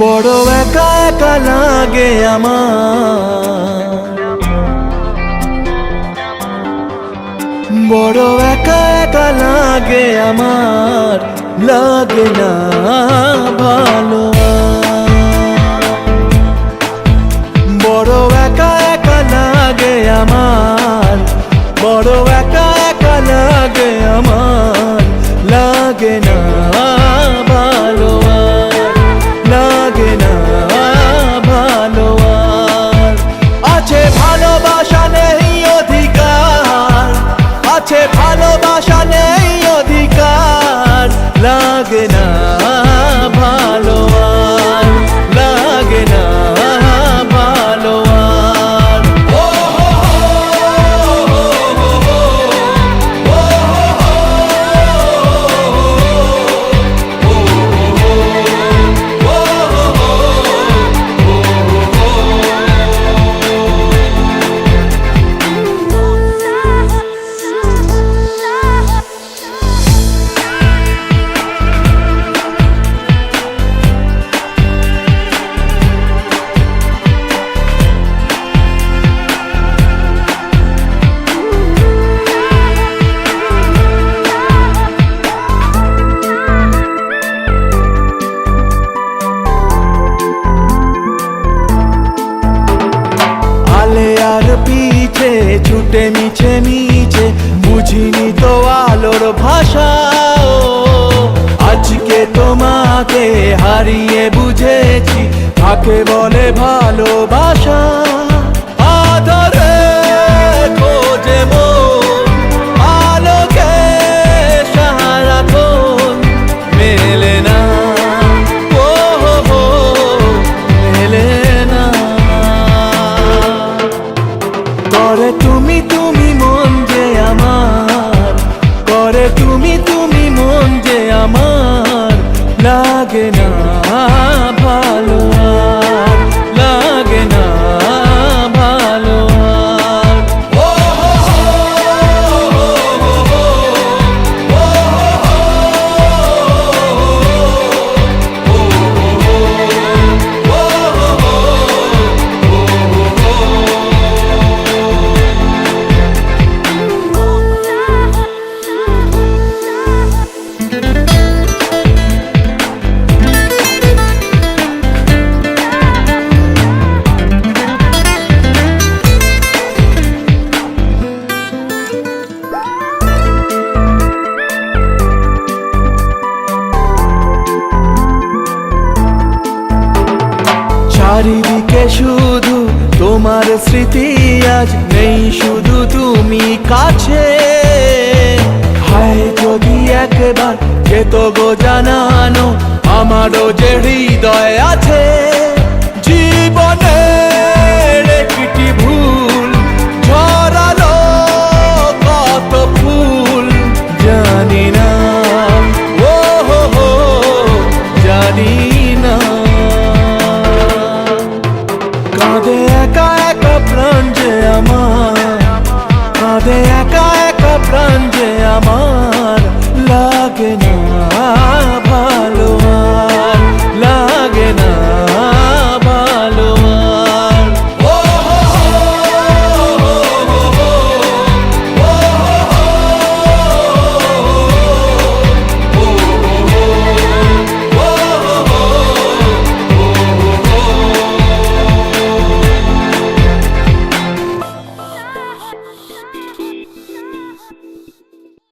বড় একা একা লাগে আমার, বড় একা একা লাগে আমার, লাগে না ভালো। বড় একা একা লাগে আমার, বড় একা একা লাগে আমার, লাগে না ভালো, লাগে না ভালো। আছে ভালোবাসা নেই অধিকার, আছে ভালোবাসা নেই অধিকার, লাগে না ভালো, লাগে না ভালো। পিছে ছুটে মিছে মিছে বুঝিনি তো আলোর ভাষা, আজকে তোমাকে হারিয়ে বুঝেছি কাকে বলে ভালোবাসা। আদরে খোঁজে মন আলোকে সারাক্ষণ, মেলে না ও হো মেলে না। করে তুমি তুমি মন যে আমার, করে তুমি তুমি মন যে আমার, লাগে না ভালো, লাগে না ভালো। চারিদিকে শুধু তোমার স্মৃতি, আজ নেই শুধু তুমি কাছে। হায় যদি একবার যেত গো জানানো আমারও যে হৃদয় আছে। জীবনের একটি ভুল ঝরালো কত ফুল, জানি না ও হো হো জানি না। কাঁদে একা একা প্রাণ যে আমার, কাঁদে একা একা প্রাণ যে আমার, লাগে না ভালো।